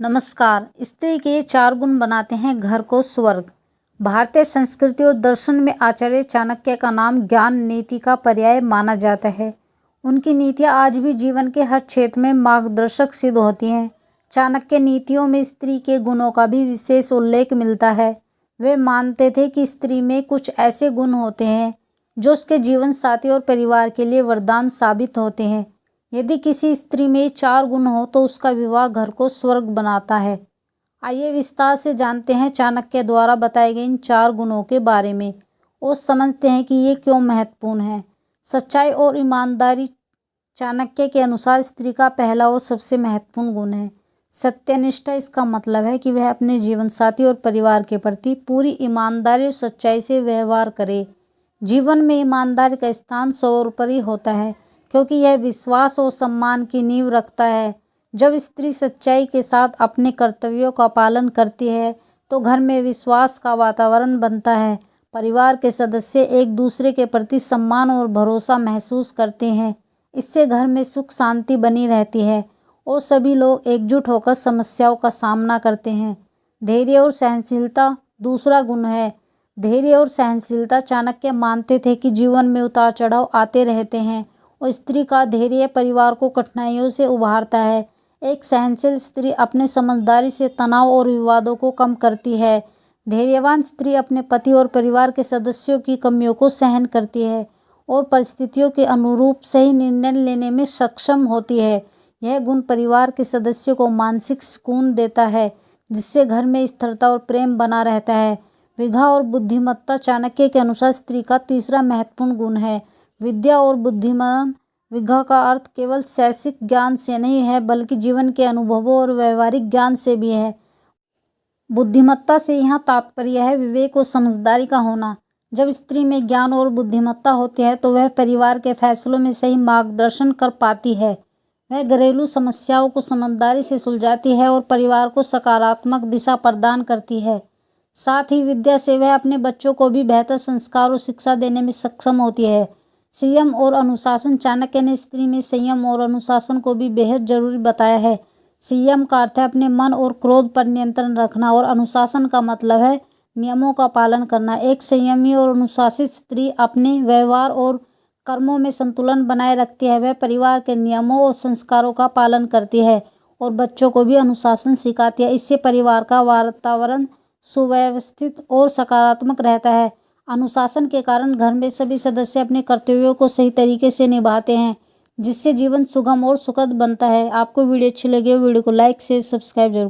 नमस्कार। स्त्री के 4 गुण बनाते हैं घर को स्वर्ग। भारतीय संस्कृति और दर्शन में आचार्य चाणक्य का नाम ज्ञान नीति का पर्याय माना जाता है। उनकी नीतियाँ आज भी जीवन के हर क्षेत्र में मार्गदर्शक सिद्ध होती हैं। चाणक्य नीतियों में स्त्री के गुणों का भी विशेष उल्लेख मिलता है। वे मानते थे कि स्त्री में कुछ ऐसे गुण होते हैं जो उसके जीवन साथी और परिवार के लिए वरदान साबित होते हैं। यदि किसी स्त्री में 4 गुण हो तो उसका विवाह घर को स्वर्ग बनाता है। आइए विस्तार से जानते हैं चाणक्य द्वारा बताए गए इन 4 गुणों के बारे में और समझते हैं कि ये क्यों महत्वपूर्ण है। सच्चाई और ईमानदारी। चाणक्य के अनुसार स्त्री का पहला और सबसे महत्वपूर्ण गुण है सत्यनिष्ठा। इसका मतलब है कि वह अपने जीवन साथी और परिवार के प्रति पूरी ईमानदारी और सच्चाई से व्यवहार करे। जीवन में ईमानदारी का स्थान सर्वोपरि होता है क्योंकि यह विश्वास और सम्मान की नींव रखता है। जब स्त्री सच्चाई के साथ अपने कर्तव्यों का पालन करती है तो घर में विश्वास का वातावरण बनता है। परिवार के सदस्य एक दूसरे के प्रति सम्मान और भरोसा महसूस करते हैं। इससे घर में सुख शांति बनी रहती है और सभी लोग एकजुट होकर समस्याओं का सामना करते हैं। धैर्य और सहनशीलता दूसरा गुण है। धैर्य और सहनशीलता। चाणक्य मानते थे कि जीवन में उतार चढ़ाव आते रहते हैं और स्त्री का धैर्य परिवार को कठिनाइयों से उभारता है। एक सहनशील स्त्री अपने समझदारी से तनाव और विवादों को कम करती है। धैर्यवान स्त्री अपने पति और परिवार के सदस्यों की कमियों को सहन करती है और परिस्थितियों के अनुरूप सही निर्णय लेने में सक्षम होती है। यह गुण परिवार के सदस्यों को मानसिक सुकून देता है जिससे घर में स्थिरता और प्रेम बना रहता है। विद्या और बुद्धिमत्ता। चाणक्य के अनुसार स्त्री का तीसरा महत्वपूर्ण गुण है विद्या और बुद्धिमान। विद्या का अर्थ केवल शैक्षिक ज्ञान से नहीं है बल्कि जीवन के अनुभवों और व्यवहारिक ज्ञान से भी है। बुद्धिमत्ता से यहाँ तात्पर्य है विवेक और समझदारी का होना। जब स्त्री में ज्ञान और बुद्धिमत्ता होती है तो वह परिवार के फैसलों में सही मार्गदर्शन कर पाती है। वह घरेलू समस्याओं को समझदारी से सुलझाती है और परिवार को सकारात्मक दिशा प्रदान करती है। साथ ही विद्या से वह अपने बच्चों को भी बेहतर संस्कार और शिक्षा देने में सक्षम होती है। संयम और अनुशासन। चाणक्य ने स्त्री में संयम और अनुशासन को भी बेहद जरूरी बताया है। संयम का अर्थ है अपने मन और क्रोध पर नियंत्रण रखना और अनुशासन का मतलब है नियमों का पालन करना। एक संयमी और अनुशासित स्त्री अपने व्यवहार और कर्मों में संतुलन बनाए रखती है। वह परिवार के नियमों और संस्कारों का पालन करती है और बच्चों को भी अनुशासन सिखाती है। इससे परिवार का वातावरण सुव्यवस्थित और सकारात्मक रहता है। अनुशासन के कारण घर में सभी सदस्य अपने कर्तव्यों को सही तरीके से निभाते हैं जिससे जीवन सुगम और सुखद बनता है। आपको वीडियो अच्छी लगी हो वीडियो को लाइक शेयर सब्सक्राइब जरूर करें।